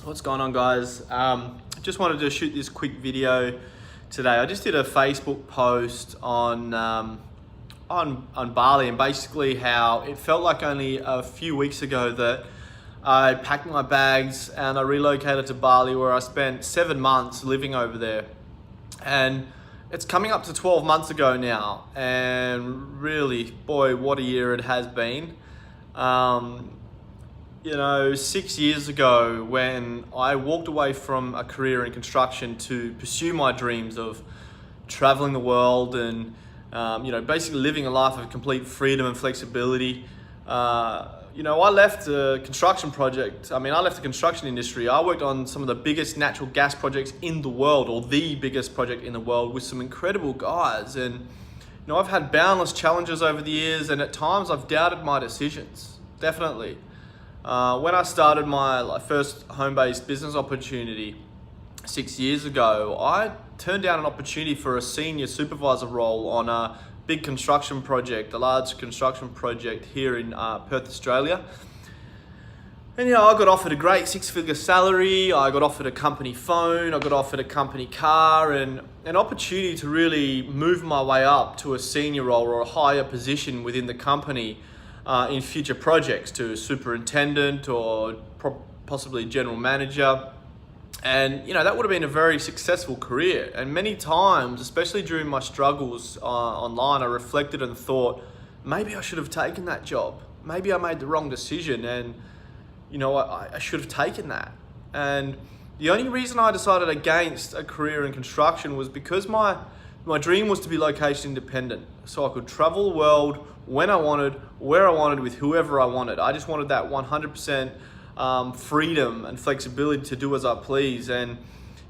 What's going on, guys? Just wanted to shoot this quick video today. I just did a Facebook post on Bali, and basically how it felt like only a few weeks ago that I packed my bags and I relocated to Bali, where I spent 7 months living over there. And it's coming up to 12 months ago now, and really, boy, what a year it has been. 6 years ago, when I walked away from a career in construction to pursue my dreams of traveling the world and basically living a life of complete freedom and flexibility, I left the construction project. I left the construction industry. I worked on some of the biggest natural gas projects in the world, or the biggest project in the world, with some incredible guys. And I've had boundless challenges over the years, and at times I've doubted my decisions, definitely. When I started my first home-based business opportunity 6 years ago, I turned down an opportunity for a senior supervisor role on a big construction project, a large construction project here in Perth, Australia. And I got offered a great 6-figure salary, I got offered a company phone, I got offered a company car, and an opportunity to really move my way up to a senior role or a higher position within the company in future projects, to superintendent or possibly general manager. And that would have been a very successful career. And many times, especially during my struggles online, I reflected and thought, maybe I should have taken that job. Maybe I made the wrong decision, and I should have taken that. And the only reason I decided against a career in construction was because my dream was to be location independent, so I could travel the world when I wanted, where I wanted, with whoever I wanted. I just wanted that 100% freedom and flexibility to do as I please. And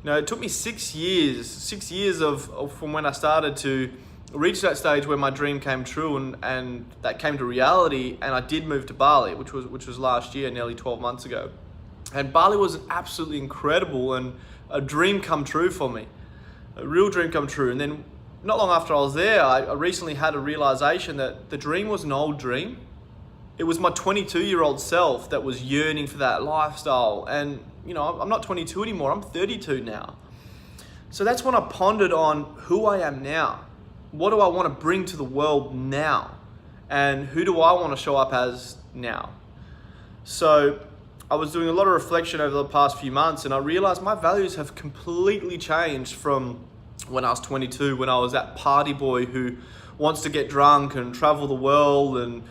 it took me 6 years of from when I started to reach that stage where my dream came true, and that came to reality. And I did move to Bali, which was last year, nearly 12 months ago. And Bali was absolutely incredible and a dream come true for me, a real dream come true. And then not long after I was there, I recently had a realization that the dream was an old dream. It was my 22-year-old self that was yearning for that lifestyle. And, I'm not 22 anymore, I'm 32 now. So that's when I pondered on who I am now. What do I want to bring to the world now? And who do I want to show up as now? So I was doing a lot of reflection over the past few months, and I realized my values have completely changed from when I was 22, when I was that party boy who wants to get drunk and travel the world and,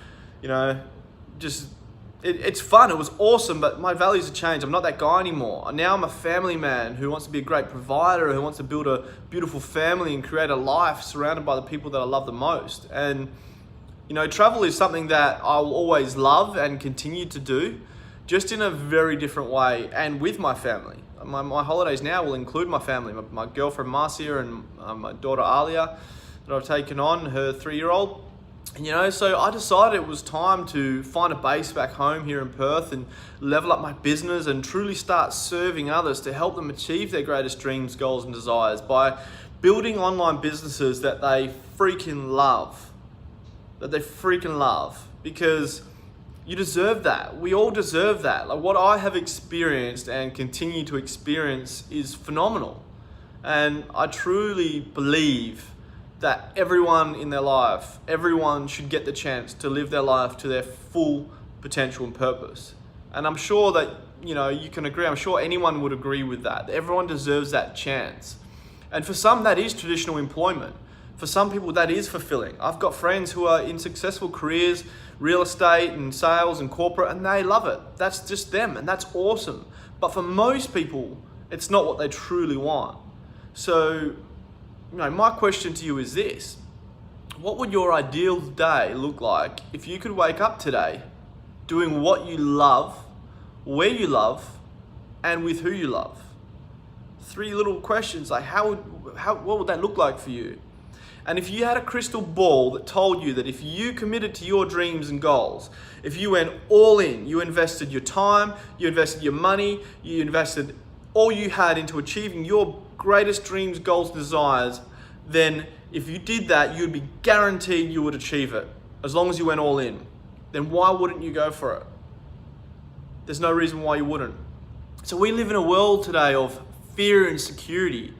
it's fun, it was awesome, but my values have changed. I'm not that guy anymore. Now I'm a family man who wants to be a great provider, who wants to build a beautiful family and create a life surrounded by the people that I love the most. And, travel is something that I'll always love and continue to do, just in a very different way and with my family. My holidays now will include my family, my girlfriend Marcia and my daughter Alia that I've taken on, her 3-year-old. And so I decided it was time to find a base back home here in Perth and level up my business and truly start serving others to help them achieve their greatest dreams, goals and desires by building online businesses that they freaking love. Because you deserve that. We all deserve that. Like, what I have experienced and continue to experience is phenomenal. And I truly believe that everyone in their life, everyone should get the chance to live their life to their full potential and purpose. And I'm sure that, you can agree. I'm sure anyone would agree with that. Everyone deserves that chance. And for some, that is traditional employment. For some people, that is fulfilling. I've got friends who are in successful careers, real estate and sales and corporate, and they love it. That's just them, and that's awesome. But for most people, it's not what they truly want. So, my question to you is this: what would your ideal day look like if you could wake up today doing what you love, where you love, and with who you love? 3 little questions, like what would that look like for you? And if you had a crystal ball that told you that if you committed to your dreams and goals, if you went all in, you invested your time, you invested your money, you invested all you had into achieving your greatest dreams, goals, desires, then if you did that, you'd be guaranteed you would achieve it, as long as you went all in. Then why wouldn't you go for it? There's no reason why you wouldn't. So we live in a world today of fear and insecurity,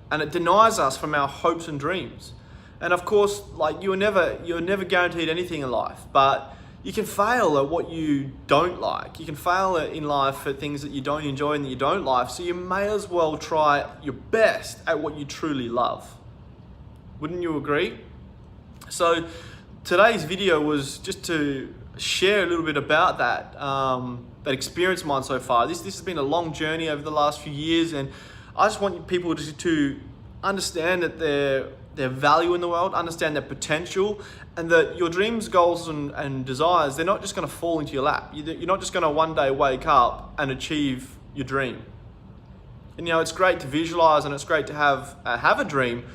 and it denies us from our hopes and dreams. And of course, like you're never guaranteed anything in life, but you can fail at what you don't like. You can fail in life at things that you don't enjoy and that you don't like. So you may as well try your best at what you truly love. Wouldn't you agree? So today's video was just to share a little bit about that experience of mine so far. This has been a long journey over the last few years, and I just want people to understand that their value in the world, understand their potential, and that your dreams, goals, and desires, they're not just going to fall into your lap. You're not just going to one day wake up and achieve your dream. And it's great to visualize and it's great to have a dream,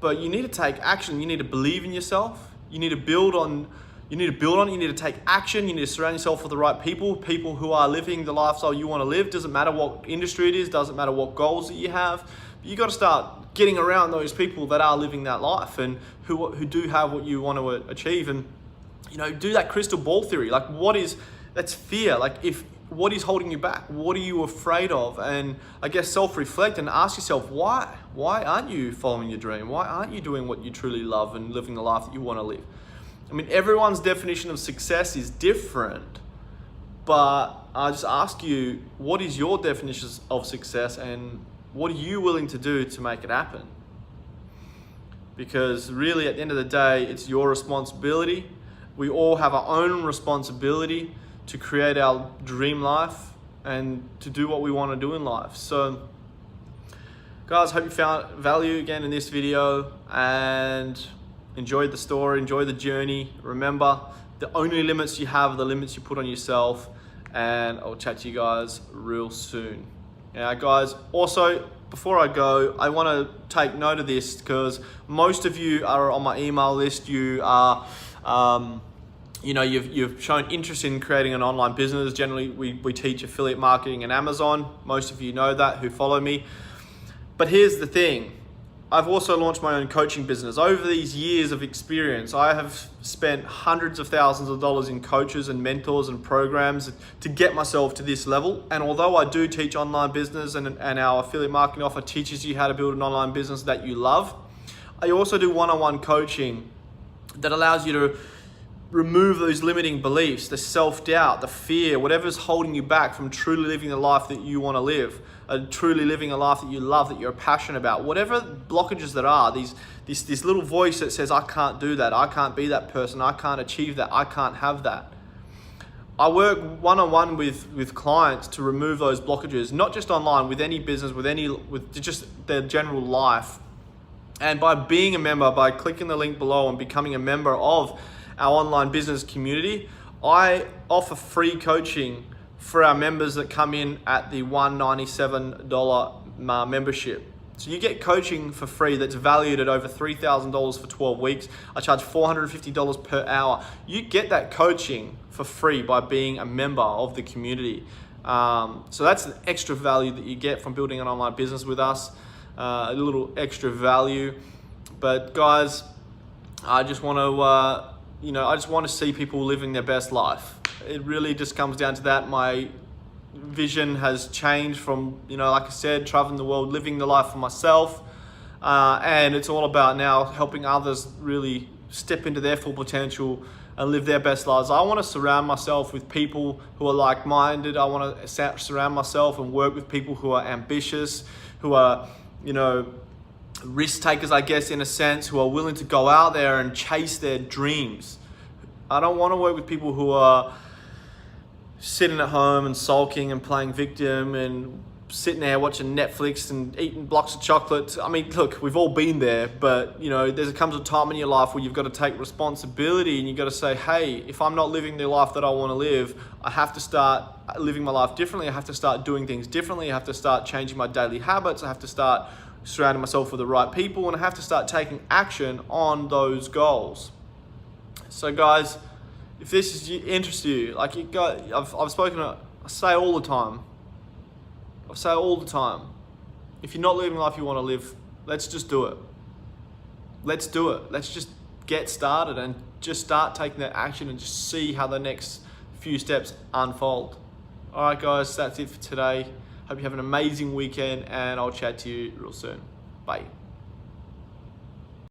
but you need to take action. You need to believe in yourself. You need to build on it. You need to take action. You need to surround yourself with the right people who are living the lifestyle you want to live. Doesn't matter what industry it is, doesn't matter what goals that you have. But you got to start getting around those people that are living that life and who do have what you want to achieve. And do that crystal ball theory. Like that's fear. Like what is holding you back? What are you afraid of? And I guess self-reflect and ask yourself, why? Why aren't you following your dream? Why aren't you doing what you truly love and living the life that you want to live? I mean, everyone's definition of success is different, but I just ask you, what is your definition of success and what are you willing to do to make it happen? Because really, at the end of the day, it's your responsibility. We all have our own responsibility to create our dream life and to do what we want to do in life. So, guys, hope you found value again in this video and enjoyed the story, enjoy the journey. Remember, the only limits you have are the limits you put on yourself, and I'll chat to you guys real soon. Yeah, guys, also, before I go, I want to take note of this because most of you are on my email list. You are, you've shown interest in creating an online business. Generally, we teach affiliate marketing and Amazon. Most of you know that who follow me. But here's the thing. I've also launched my own coaching business. Over these years of experience, I have spent hundreds of thousands of dollars in coaches and mentors and programs to get myself to this level. And although I do teach online business and our affiliate marketing offer teaches you how to build an online business that you love, I also do one-on-one coaching that allows you to remove those limiting beliefs, the self-doubt, the fear, whatever's holding you back from truly living the life that you want to live, truly living a life that you love, that you're passionate about. Whatever blockages there are, this little voice that says, I can't do that, I can't be that person, I can't achieve that, I can't have that. I work one-on-one with clients to remove those blockages, not just online, with any business, with just their general life. And by being a member, by clicking the link below and becoming a member of our online business community, I offer free coaching for our members that come in at the $197 membership. So you get coaching for free that's valued at over $3,000 for 12 weeks. I charge $450 per hour. You get that coaching for free by being a member of the community. So that's the extra value that you get from building an online business with us, a little extra value. But guys, I just want to see people living their best life. It really just comes down to that. My vision has changed from, like I said, traveling the world, living the life for myself. And it's all about now helping others really step into their full potential and live their best lives. I want to surround myself with people who are like-minded. I want to surround myself and work with people who are ambitious, who are, risk takers, I guess, in a sense, who are willing to go out there and chase their dreams. I don't want to work with people who are sitting at home and sulking and playing victim and sitting there watching Netflix and eating blocks of chocolate. I mean, look, we've all been there, but there comes a time in your life where you've got to take responsibility and you've got to say, hey, if I'm not living the life that I want to live, I have to start living my life differently. I have to start doing things differently. I have to start changing my daily habits. I have to start surrounding myself with the right people, and I have to start taking action on those goals. So guys, if this interests you, like I've spoken, I say all the time, if you're not living the life you want to live, let's just do it. Let's do it. Let's just get started and just start taking that action and just see how the next few steps unfold. All right, guys, that's it for today. Hope you have an amazing weekend, and I'll chat to you real soon. Bye.